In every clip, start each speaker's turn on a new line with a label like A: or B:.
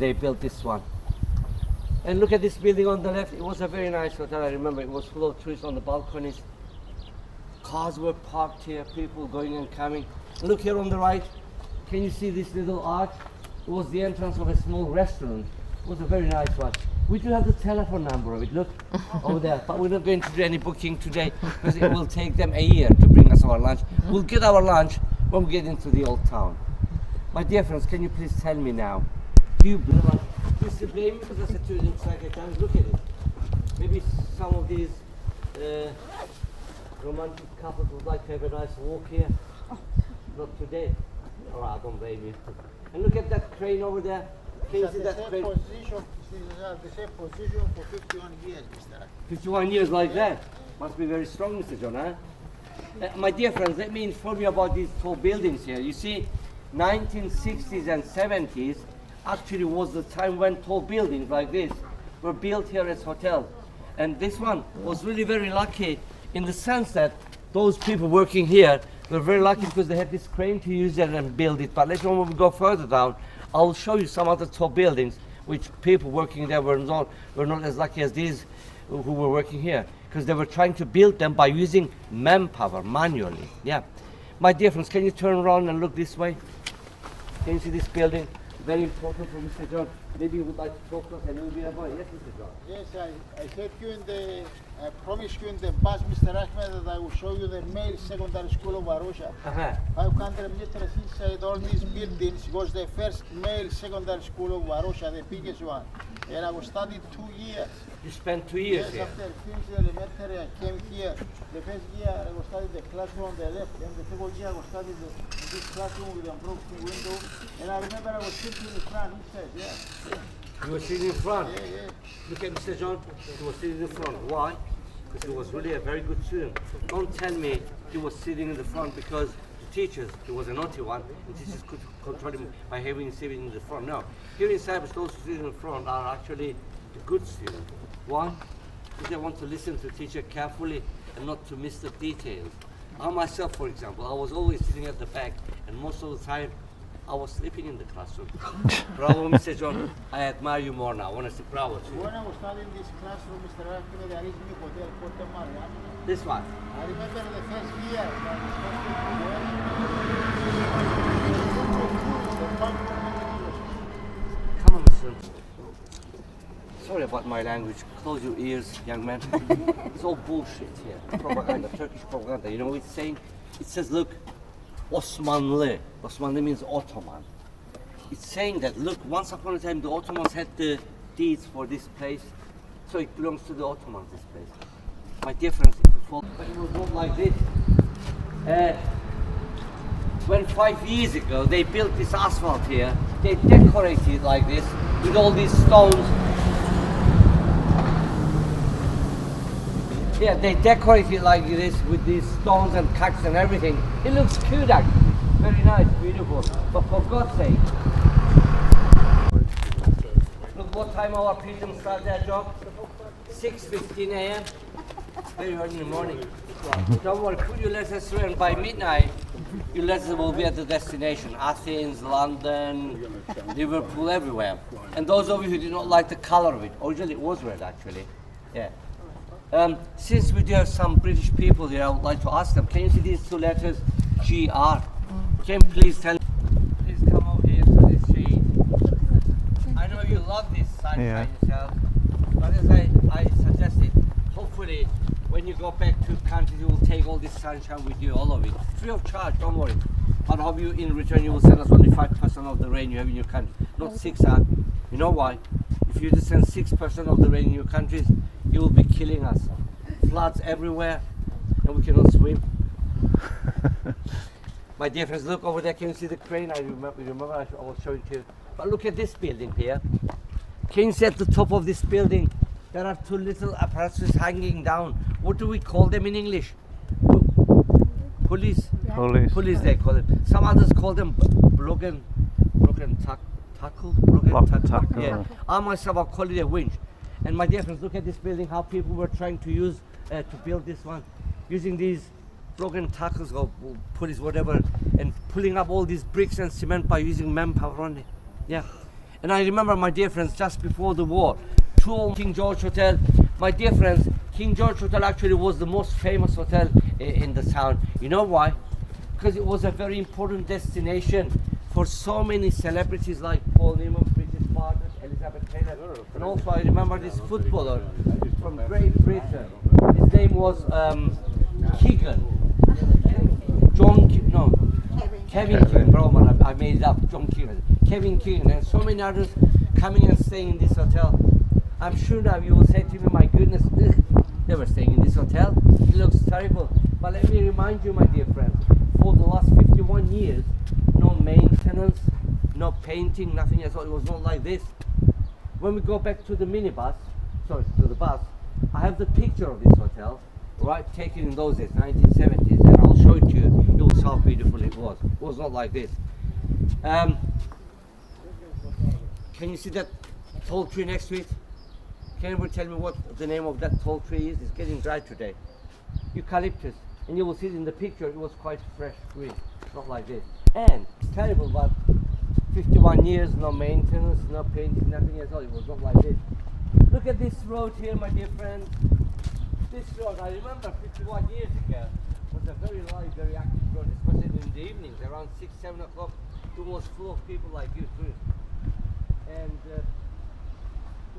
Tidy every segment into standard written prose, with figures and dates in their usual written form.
A: they built this one. And look at this building on the left. It was a very nice hotel. I remember it was full of tourists on the balconies. Cars were parked here, people going and coming. Look here on the right. Can you see this little arch? It was the entrance of a small restaurant. It was a very nice one. We do have the telephone number of it, look, over there. But we're not going to do any booking today because it will take them a year to bring us our lunch. We'll get our lunch when we get into the old town. My dear friends, can you please tell me now, do you blame me because I said to you inside a town? Look at it. Maybe some of these romantic couples would like to have a nice walk here. Not today. All right, I don't blame you. And look at that crane over there. Can you see that crane?
B: The same position for 51 years, Mr.
A: 51 years like that. Must be very strong, Mr. John, huh? My dear friends, let me inform you about these tall buildings here. You see, 1960s and 70s actually was the time when tall buildings like this were built here as hotels. And this one was really very lucky in the sense that those people working here were very lucky because they had this crane to use it and build it. But later on when we go further down, I'll show you some other tall buildings which people working there were not as lucky as these who were working here, because they were trying to build them by using manpower manually. Yeah. My dear friends, can you turn around and look this way? Can you see this building? Very important for Mr. John. Maybe you would like to talk to us a little bit about it. Yes, Mr. John.
B: Yes, I said you I promised you in the bus, Mr. Ahmed, that I will show you the male secondary school of Varosha. 500 meters inside all these buildings was the first male secondary school of Varosha, the biggest one. And I was studied 2 years.
A: You spent 2 years here?
B: Yes, after finished elementary, I came here. The first year I was studying the classroom on the left, and the second year I was studying this classroom with a broken window. And I remember I was sitting in the front, inside, yeah.
A: You were sitting in front?
B: Yeah.
A: Look at Mr. John, he was sitting in front. Why? Because he was really a very good student. Don't tell me he was sitting in the front because the teachers, he was a naughty one, and teachers could control him by having him sitting in the front. No, here in Cyprus, those who sit in the front are actually the good students. Why? Because they want to listen to the teacher carefully and not to miss the details. I myself, for example, I was always sitting at the back, and most of the time, I was sleeping in the classroom. Bravo, Mr. John. I admire you more now. I want to say bravo to you.
B: When I was studying this classroom, Mr. Ahmed, there is new hotel, Porto Maria.
A: This one?
B: I remember the first year that I
A: Come on, Mr. Sorry about my language. Close your ears, young man. It's all bullshit here. Propaganda, Turkish propaganda. You know what it's saying? It says, look, Osmanlı. Osmanlı means Ottoman. It's saying that, look, once upon a time the Ottomans had the deeds for this place, so it belongs to the Ottomans, this place. My dear friends, if you fall, but it was not like this. When 5 years ago they built this asphalt here, they decorated it like this with all these stones. Yeah, they decorate it like this with these stones and cactus and everything. It looks cute actually. Very nice, beautiful. But for God's sake, look what time our pigeons start their job. 6:15 a.m. Very early in the morning. Don't worry, put your letters through and by midnight, your letters will be at the destination. Athens, London, Liverpool, everywhere. And those of you who do not like the color of it, originally it was red actually. Yeah. Since we do have some British people here, I would like to ask them, can you see these two letters, GR? Can you please tell me? Please come over here to this shade. I know you love this sunshine yourself, but as I suggested, hopefully when you go back to countries, you will take all this sunshine with you, all of it. Free of charge, don't worry. But hope you, in return, you will send us only 5% of the rain you have in your country, not 6, huh? You know why? If you just send 6% of the rain in your countries, you will be killing us. Floods everywhere, and we cannot swim. My dear friends, look over there. Can you see the crane? I remember I will show it to you. But look at this building here. Can you see at the top of this building, there are two little apparatuses hanging down. What do we call them in English? Police. Police they call it. Some others call them broken tackle. Yeah. I myself will call it a winch. And my dear friends, look at this building, how people were trying to use to build this one, using these broken tackles or pulleys, whatever, and pulling up all these bricks and cement by using manpower only. Yeah. And I remember, my dear friends, just before the war, King George Hotel. My dear friends, King George Hotel actually was the most famous hotel in the town. You know why? Because it was a very important destination for so many celebrities like Paul Newman, British Barton, Elizabeth Taylor. And also I remember this footballer from Great Britain. His name was Keegan. Kevin Keegan, bro, man, I made it up, John Keegan. Kevin Keegan, and so many others coming and staying in this hotel. I'm sure now you will say to me, my goodness, they were staying in this hotel. It looks terrible. But let me remind you, my dear friends, for the last 51 years, no maintenance, no painting, nothing else. It was not like this. When we go back to the minibus, sorry, to the bus, I have the picture of this hotel, right, taken in those days, 1970s, and I'll show it to you. You'll see how beautiful it was. It was not like this. Can you see that tall tree next to it? Can anyone tell me what the name of that tall tree is? It's getting dry today. Eucalyptus. And you will see it in the picture, it was quite fresh green. Not like this. And terrible, but 51 years, no maintenance, no painting, nothing at all. It was not like this. Look at this road here, my dear friends. This road, I remember 51 years ago, was a very live, very active road, especially in the evenings, around 6, 7 o'clock. It was full of people like you too. And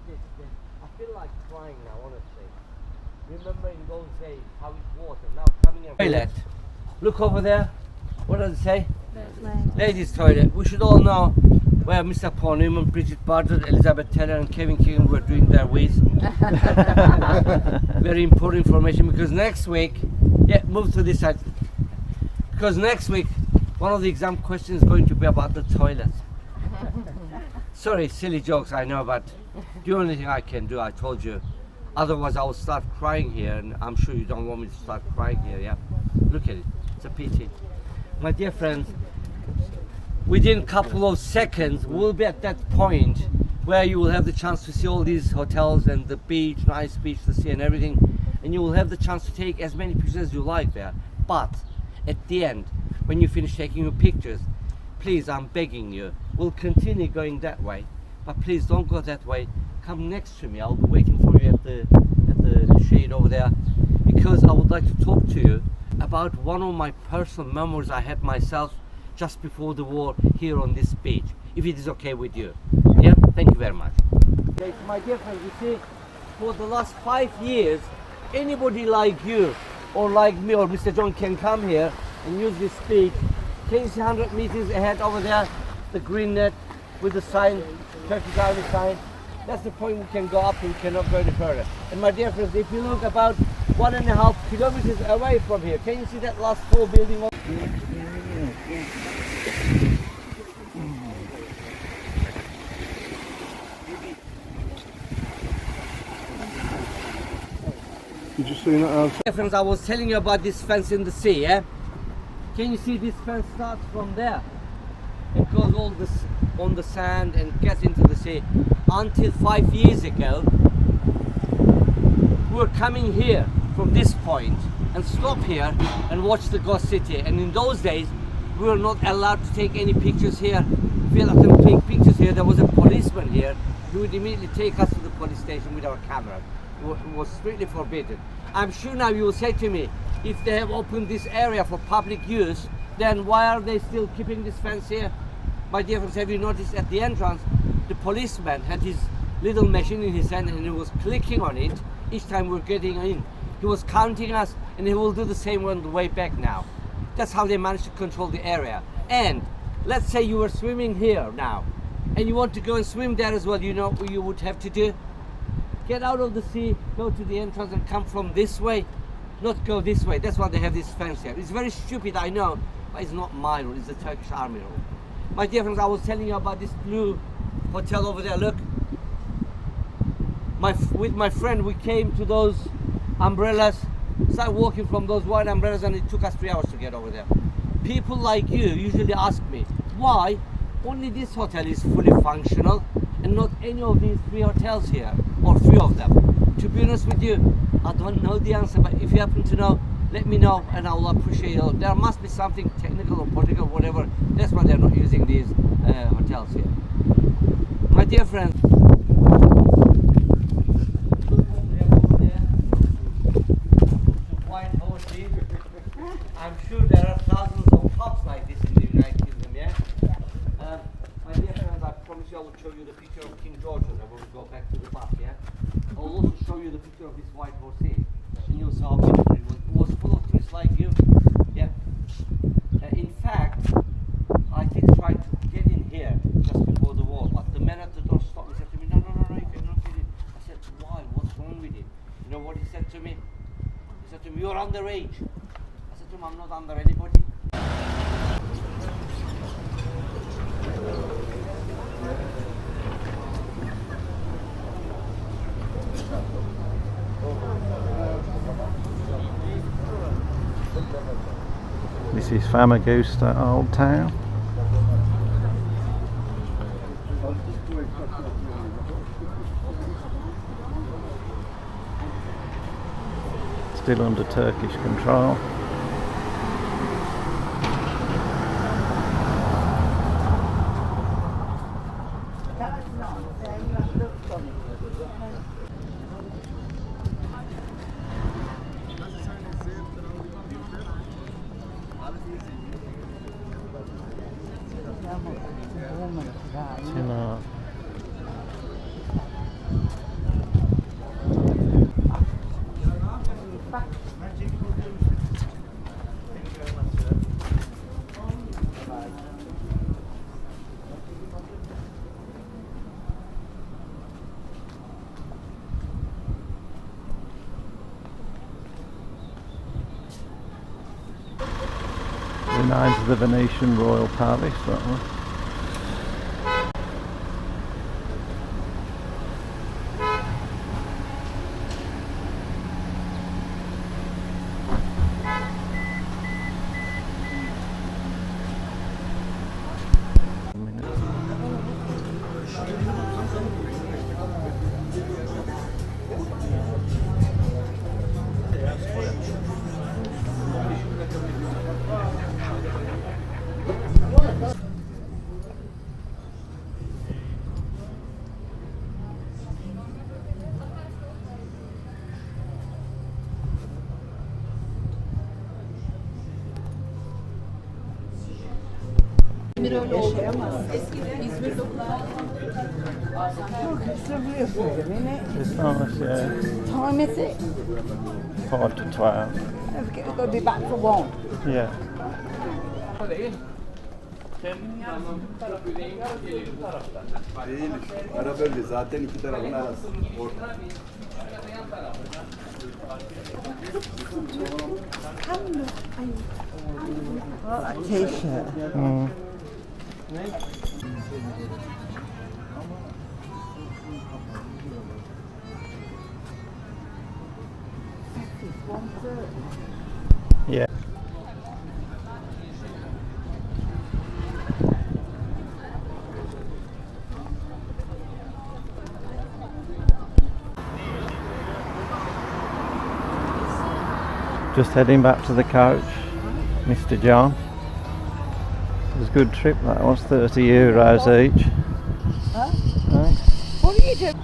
A: I feel like crying now, honestly. Remember in those days how it was, and now coming in toilet. Look over there. What does it say? Ladies' toilet. We should all know where Mr. Paul Newman, Bridget Bartlett, Elizabeth Taylor, and Kevin Keegan were doing their ways. Very important information, because next week, move to this side. Because next week, one of the exam questions is going to be about the toilet. Sorry, silly jokes, I know, but the only thing I can do, I told you. Otherwise, I will start crying here, and I'm sure you don't want me to start crying here, yeah? Look at it, it's a pity. My dear friends, within a couple of seconds, we'll be at that point where you will have the chance to see all these hotels and the beach, nice beach, the sea and everything, and you will have the chance to take as many pictures as you like there. But at the end, when you finish taking your pictures, please, I'm begging you, we'll continue going that way, but please don't go that way. Come next to me. I'll be waiting for you at the shade over there, because I would like to talk to you about one of my personal memories I had myself just before the war here on this beach, if it is okay with you. Yeah, thank you very much. Okay, my dear friends, you see, for the last 5 years, anybody like you or like me or Mr. John can come here and use this beach. Can you see 100 meters ahead over there, the green net with the sign, Turkish Army sign? That's the point we can go up and cannot go any further. And my dear friends, if you look about 1.5 kilometers away from here, can you see that last tall building?
C: You just seen it outside?
A: Dear friends, I was telling you about this fence in the sea, yeah? Can you see this fence starts from there? It goes all this on the sand and gets into the sea. Until 5 years ago, we were coming here from this point and stop here and watch the ghost city. And in those days, we were not allowed to take any pictures here. If we allowed to take pictures here, there was a policeman here. He would immediately take us to the police station with our camera. It was strictly forbidden. I'm sure now you will say to me, if they have opened this area for public use, then why are they still keeping this fence here? My dear friends, have you noticed at the entrance, the policeman had his little machine in his hand and he was clicking on it each time we're getting in. He was counting us, and he will do the same on the way back now. That's how they managed to control the area. And let's say you were swimming here now, and you want to go and swim there as well. You know what you would have to do? Get out of the sea, go to the entrance and come from this way, not go this way. That's why they have this fence here. It's very stupid, I know, but it's not my rule, it's the Turkish army rule. My dear friends, I was telling you about this blue hotel over there. Look, with my friend, we came to those umbrellas, started walking from those white umbrellas, and it took us 3 hours to get over there. People like you usually ask me, why only this hotel is fully functional and not any of these 3 hotels here, or 3 of them? To be honest with you, I don't know the answer, but if you happen to know, let me know and I will appreciate it. There must be something technical or political, whatever. That's why they're not using these hotels here. My My dear friend. I'm sure there are thousands of pubs like this in the United Kingdom, yeah? My dear friends, I promise you I will show you the picture of King George when we go back to the pub, yeah? I will also show you the picture of this white horse here. And you'll see how beautiful it was. It was full of trees like you, yeah? In fact, I did try to get in here just before the war, but the man at the door stopped me and said to me, no, you cannot get in. I said, why? What's wrong with it? You know what he said to me? He said to me, you're underage. I said to him, I'm not under anybody.
D: This is Famagusta Old Town. Still under Turkish control. Reminds of the Venetian Royal Palace, that one.
E: Öyle yaşayamaz. İzmir'de
D: It's nice, yeah.
E: Time is it?
D: 5 to 12.
E: We've got to be back for 1.
D: Yeah.
F: Değil. Ara bölge zaten iki tarafın arası. Orta.
E: That t-shirt.
D: Mm. Yeah. Just heading back to the coach, Mr. John. It was a good trip that was, €30 each.
E: Huh? What are you doing?